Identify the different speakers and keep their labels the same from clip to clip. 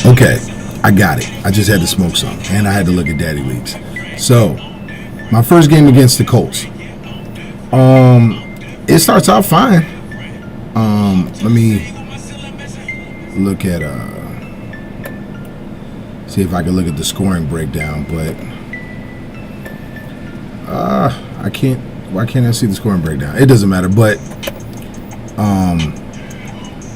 Speaker 1: Okay, I got it. I just had to smoke some, and I had to look at Daddy Leagues. So, my first game against the Colts. It starts out fine. Let me look at see if I can look at the scoring breakdown, but I can't. Why can't I see the scoring breakdown? It doesn't matter. But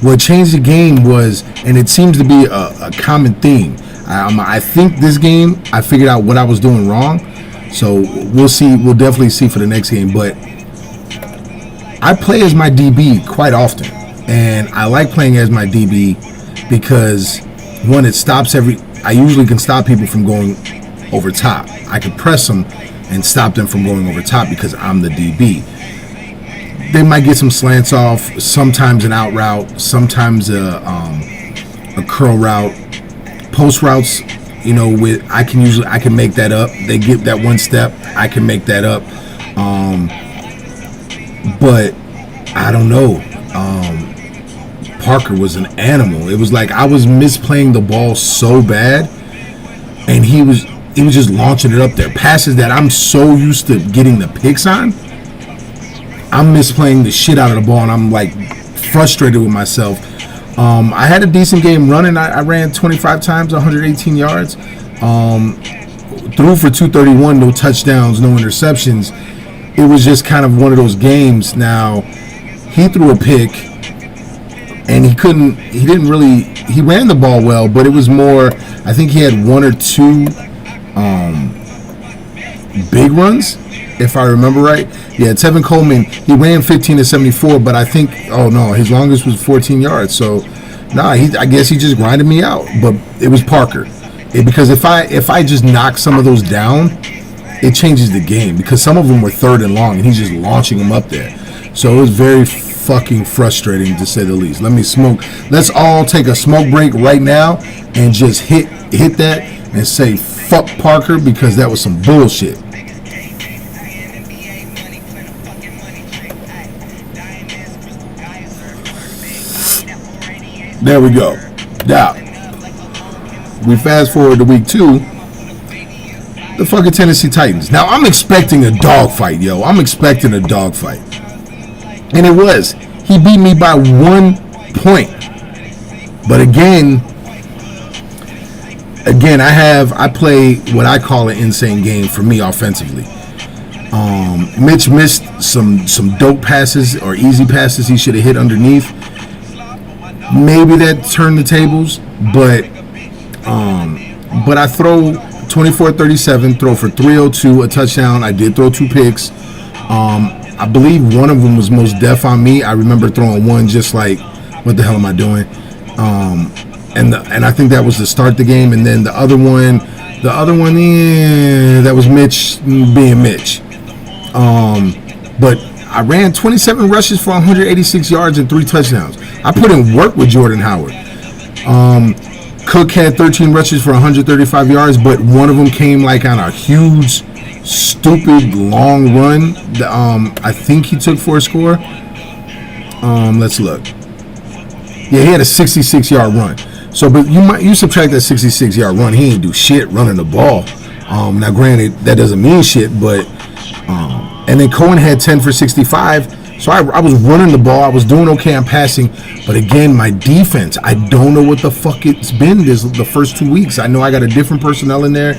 Speaker 1: what changed the game was, and it seems to be a common theme. I think this game I figured out what I was doing wrong, so we'll see. We'll definitely see for the next game. But I play as my DB quite often, and I like playing as my DB because one, it stops I usually can stop people from going over top. I can press them and stop them from going over top because I'm the DB. They might get some slants off, sometimes an out route, sometimes a curl route, post routes. I can make that up. They get that one step, I can make that up. But I don't know. Parker was an animal. It was like I was misplaying the ball so bad, and he was just launching it up there. Passes that I'm so used to getting the picks on, I'm misplaying the shit out of the ball, and I'm like frustrated with myself. I had a decent game running. I ran 25 times, 118 yards. Threw for 231, no touchdowns, no interceptions. It was just kind of one of those games. Now, he threw a pick, and he ran the ball well, but it was more, I think he had one or two big runs, if I remember right. Yeah, Tevin Coleman, he ran 15 to 74, but I think, his longest was 14 yards. So, I guess he just grinded me out. But it was Parker. Because if I just knock some of those down, it changes the game. Because some of them were third and long, and he's just launching them up there. So it was very fucking frustrating, to say the least. Let's all take a smoke break right now and just hit that and say fuck Parker, because that was some bullshit. There we go. Now, we fast forward to week 2. The fucking Tennessee Titans. Now, I'm expecting a dogfight, yo. I'm expecting a dogfight. And it was. He beat me by 1 point. But again, I play what I call an insane game for me offensively. Mitch missed some dope passes or easy passes he should have hit underneath. Maybe that turned the tables, but I throw 24-37, throw for 302, a touchdown. I did throw 2 picks. I believe one of them was most def on me. I remember throwing one just like, what the hell am I doing? And I think that was to start the game. And then the other one, that was Mitch being Mitch. But I ran 27 rushes for 186 yards and 3 touchdowns. I put in work with Jordan Howard. Cook had 13 rushes for 135 yards, but one of them came like on a huge, stupid, long run. I think he took for a score. Let's look. Yeah, he had a 66-yard run. So, but you subtract that 66-yard run, he ain't do shit running the ball. Now, granted, that doesn't mean shit, but and then Cohen had 10 for 65. So I was running the ball. I was doing okay on passing. But again, my defense, I don't know what the fuck it's been the first 2 weeks. I know I got a different personnel in there,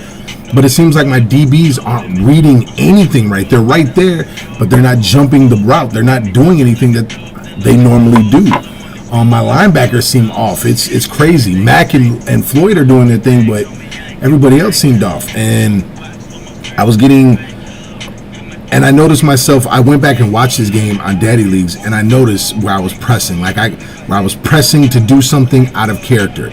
Speaker 1: but it seems like my DBs aren't reading anything right. They're right there, but they're not jumping the route. They're not doing anything that they normally do. My linebackers seem off. It's crazy. Mack and Floyd are doing their thing, but everybody else seemed off. And I noticed myself, I went back and watched this game on Daddy Leagues, and I noticed where I was pressing. Where I was pressing to do something out of character.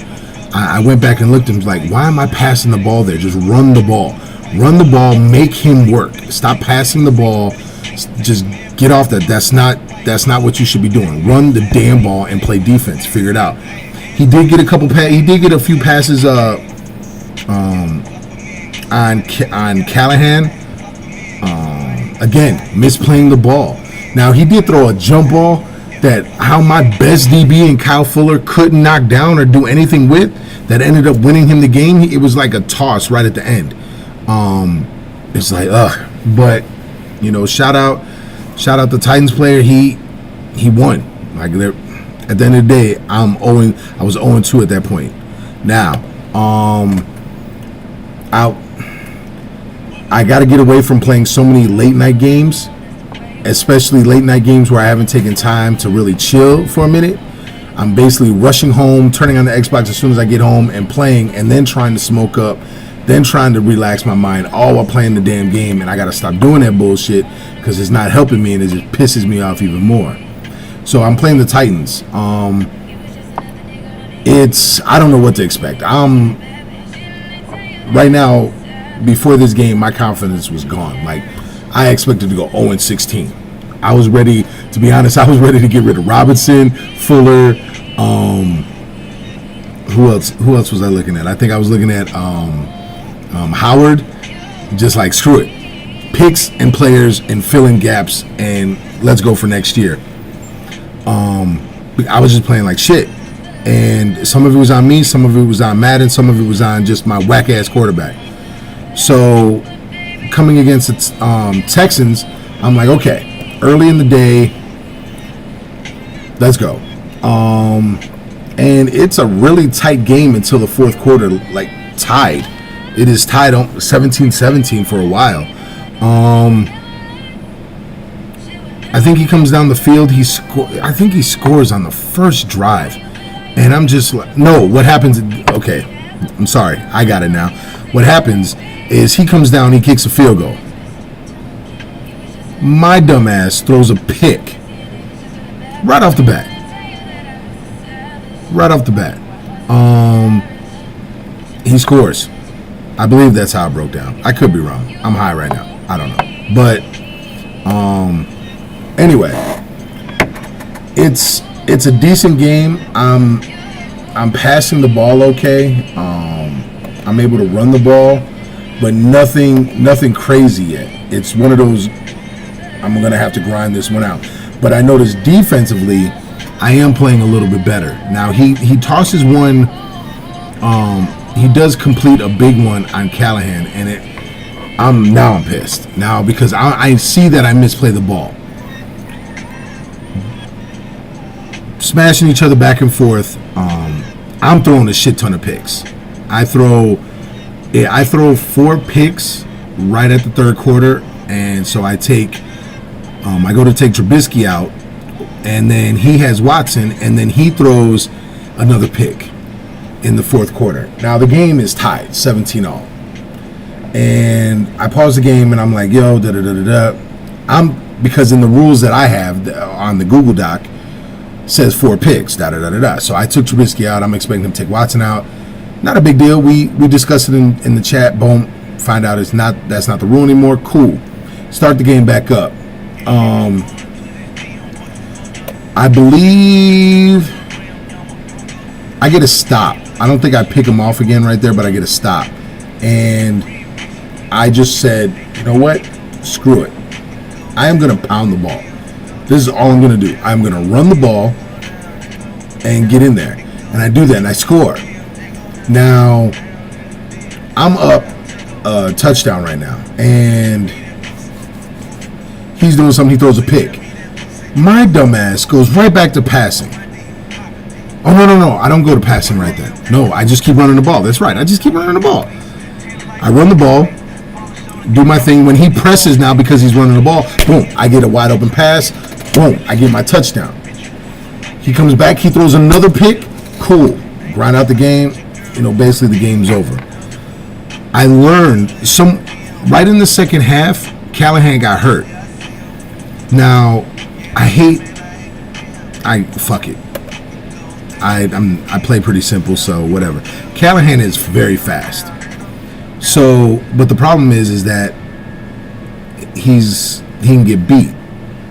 Speaker 1: I went back and looked and was like, why am I passing the ball there? Just run the ball. Run the ball, make him work. Stop passing the ball. Just get off that. That's not what you should be doing. Run the damn ball and play defense. Figure it out. He did get a few passes on Callahan. Again, misplaying the ball. Now, he did throw a jump ball that how my best DB and Kyle Fuller couldn't knock down or do anything with, that ended up winning him the game. It was like a toss right at the end. It's like, ugh. But, you know, shout out the Titans player. He won. Like, at the end of the day, I was 0-2 at that point. Now, I got to get away from playing so many late night games, especially late night games where I haven't taken time to really chill for a minute. I'm basically rushing home, turning on the Xbox as soon as I get home and playing, and then trying to smoke up, then trying to relax my mind, all while playing the damn game. And I got to stop doing that bullshit because it's not helping me and it just pisses me off even more. So I'm playing the Titans. I don't know what to expect. Right now, before this game, my confidence was gone. Like, I expected to go 0-16. I was ready, to be honest, I was ready to get rid of Robinson, Fuller, who else was I looking at? I think I was looking at Howard. Just like, screw it. Picks and players and fill in gaps and let's go for next year. I was just playing like shit. And some of it was on me, some of it was on Madden, some of it was on just my whack-ass quarterback. So, coming against the Texans, I'm like, okay, early in the day, let's go. And it's a really tight game until the fourth quarter, like tied. It is tied on 17-17 for a while. I think he comes down the field. I think he scores on the first drive. And I'm just like, no, what happens? Okay, I'm sorry. I got it now. What happens is he comes down, he kicks a field goal. My dumbass throws a pick right off the bat. He scores. I believe that's how it broke down. I could be wrong. I'm high right now. I don't know. But anyway, it's a decent game. I'm passing the ball okay. I'm able to run the ball, but nothing crazy yet. It's one of those, I'm going to have to grind this one out. But I noticed defensively, I am playing a little bit better. Now, he tosses one, he does complete a big one on Callahan, and I'm pissed. Now, because I see that I misplay the ball. Smashing each other back and forth. I'm throwing a shit ton of picks. I throw 4 picks right at the third quarter, and so I go to take Trubisky out, and then he has Watson, and then he throws another pick in the fourth quarter. Now the game is tied, 17-all, and I pause the game and I'm like, yo, because in the rules that I have on the Google Doc, says 4 picks, So I took Trubisky out. I'm expecting him to take Watson out. Not a big deal. We discussed it in the chat. Boom. Find out that's not the rule anymore. Cool. Start the game back up. I believe I get a stop. I don't think I pick him off again right there, but I get a stop. And I just said, you know what? Screw it. I am going to pound the ball. This is all I'm going to do. I'm going to run the ball and get in there. And I do that, and I score. Now, I'm up a touchdown right now. And he's doing something. He throws a pick. My dumbass goes right back to passing. Oh, no. I don't go to passing right then. No, I just keep running the ball. That's right. I just keep running the ball. I run the ball. Do my thing. When he presses now because he's running the ball, boom, I get a wide open pass. Boom, I get my touchdown. He comes back, he throws another pick. Cool. Grind out the game. Basically the game's over. I learned right in the second half, Callahan got hurt. Now, fuck it. I play pretty simple, so whatever. Callahan is very fast. So, but the problem is that he can get beat.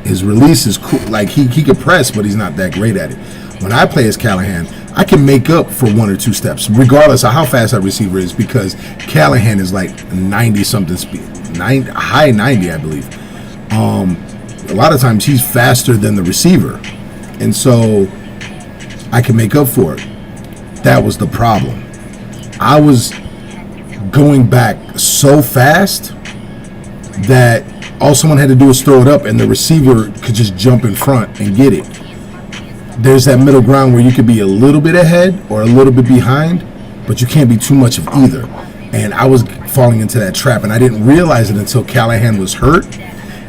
Speaker 1: His release is cool. Like, he can press, but he's not that great at it. When I play as Callahan, I can make up for 1 or 2 steps, regardless of how fast that receiver is, because Callahan is like 90-something speed. High 90, I believe. A lot of times he's faster than the receiver. And so I can make up for it. That was the problem. I was going back so fast that all someone had to do was throw it up and the receiver could just jump in front and get it. There's that middle ground where you could be a little bit ahead or a little bit behind, but you can't be too much of either. And I was falling into that trap, and I didn't realize it until Callahan was hurt.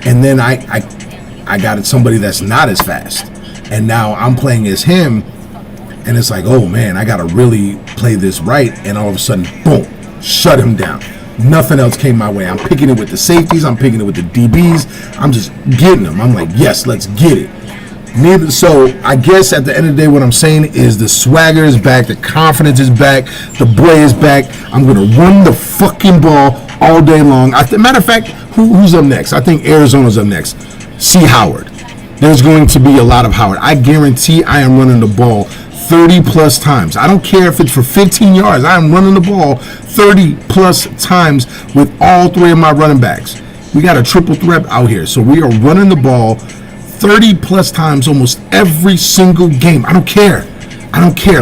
Speaker 1: And then I got somebody that's not as fast. And now I'm playing as him, and it's like, oh man, I got to really play this right. And all of a sudden, boom, shut him down. Nothing else came my way. I'm picking it with the safeties. I'm picking it with the DBs. I'm just getting them. I'm like, yes, let's get it. So I guess at the end of the day, what I'm saying is the swagger is back. The confidence is back. The boy is back. I'm going to run the fucking ball all day long. Matter of fact, who's up next? I think Arizona's up next. C. Howard. There's going to be a lot of Howard. I guarantee I am running the ball 30 plus times. I don't care if it's for 15 yards. I am running the ball 30 plus times with all three of my running backs. We got a triple threat out here. So we are running the ball 30 plus times almost every single game. I don't care.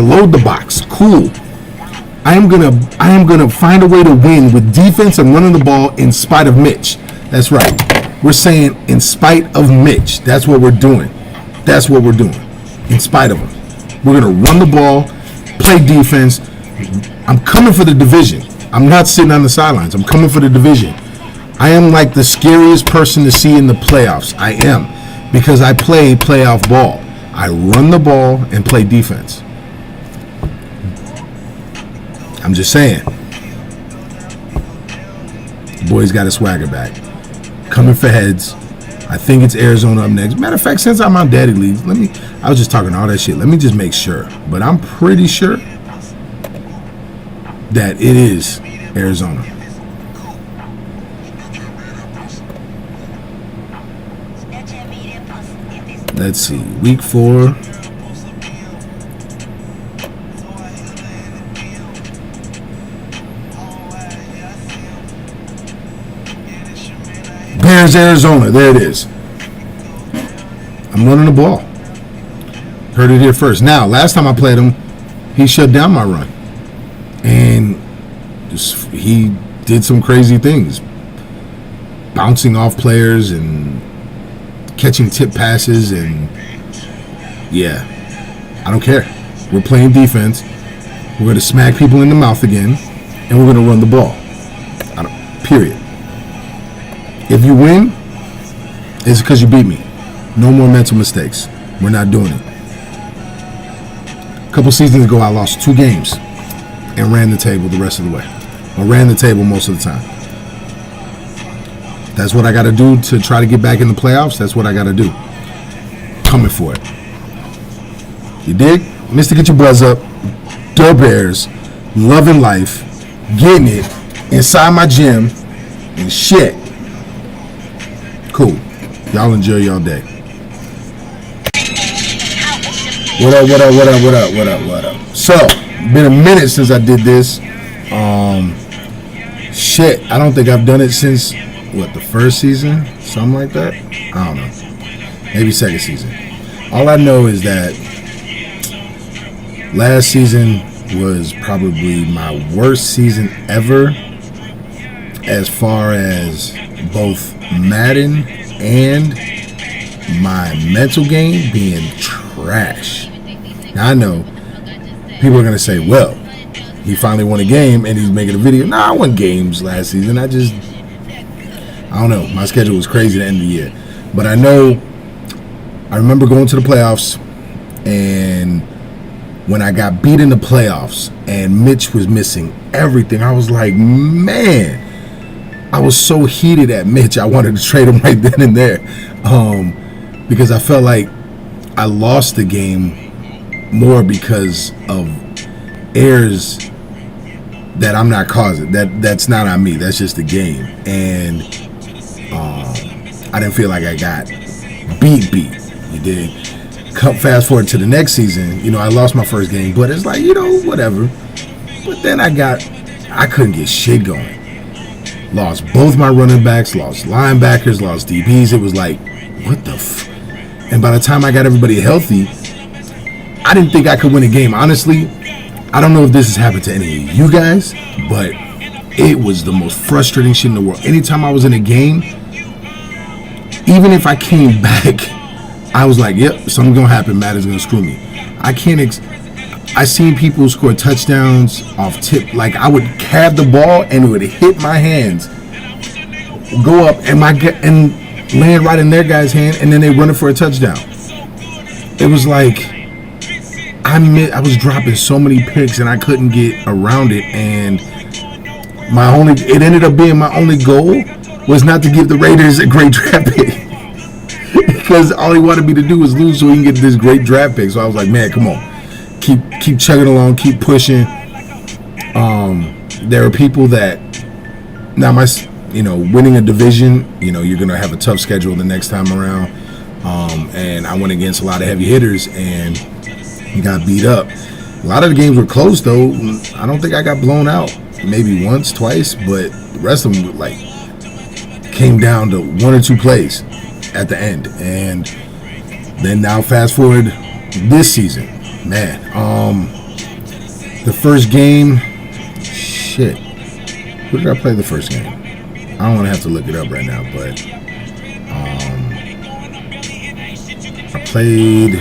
Speaker 1: Load the box. Cool. I am gonna find a way to win with defense and running the ball in spite of Mitch. That's right. We're saying in spite of Mitch. That's what we're doing. In spite of him. We're gonna run the ball, play defense. I'm coming for the division. I'm not sitting on the sidelines. I'm coming for the division. I am like the scariest person to see in the playoffs. I am. Because I play playoff ball. I run the ball and play defense. I'm just saying. The boy's got his swagger back. Coming for heads. I think it's Arizona up next. Matter of fact, since I'm on daddy leave, I was just talking all that shit. Let me just make sure. But I'm pretty sure that it is Arizona. Let's see, week 4. Bears Arizona, there it is. I'm running the ball. Heard it here first. Now, last time I played him, he shut down my run. And he did some crazy things. Bouncing off players and catching tip passes, and yeah, I don't care. We're playing defense. We're going to smack people in the mouth again, and we're going to run the ball. Period. If you win, it's because you beat me. No more mental mistakes. We're not doing it. A couple seasons ago, I lost 2 games and ran the table the rest of the way. Or ran the table most of the time. That's what I got to do to try to get back in the playoffs. That's what I got to do. Coming for it. You dig? Mr. Get Your Buzz Up. The Bears. Loving life. Getting it. Inside my gym. And shit. Cool. Y'all enjoy y'all day. What up? So, been a minute since I did this. Shit. I don't think I've done it since... the first season? Something like that? I don't know. Maybe second season. All I know is that last season was probably my worst season ever as far as both Madden and my mental game being trash. Now, I know people are going to say, well, he finally won a game and he's making a video. Nah, I won games last season. I don't know. My schedule was crazy at the end of the year. But I remember going to the playoffs, and when I got beat in the playoffs and Mitch was missing everything, I was like, man, I was so heated at Mitch. I wanted to trade him right then and there because I felt like I lost the game more because of errors that I'm not causing. That's not on me. That's just the game. And I didn't feel like I got beat. You did. Fast forward to the next season, I lost my first game, but it's like, whatever. But then I couldn't get shit going. Lost both my running backs, lost linebackers, lost DBs. It was like, what the f... And by the time I got everybody healthy, I didn't think I could win a game. Honestly, I don't know if this has happened to any of you guys, but it was the most frustrating shit in the world. Anytime I was in a game, even if I came back, I was like, yep, something's going to happen. Matt is going to screw me. I seen people score touchdowns off tip. Like, I would have the ball and it would hit my hands, go up, and land right in their guy's hand, and then they run it for a touchdown. It was like I was dropping so many picks and I couldn't get around it, and it ended up being my only goal was not to give the Raiders a great draft pick because all he wanted me to do was lose so he can get this great draft pick. So I was like, man, come on, keep chugging along, keep pushing. There are people that now winning a division, you're gonna have a tough schedule the next time around. And I went against a lot of heavy hitters and got beat up. A lot of the games were close though. I don't think I got blown out. Maybe once, twice, but the rest of them came down to one or two plays at the end. And then now fast forward this season, man. The first game, shit. Who did I play the first game? I don't want to have to look it up right now, but I played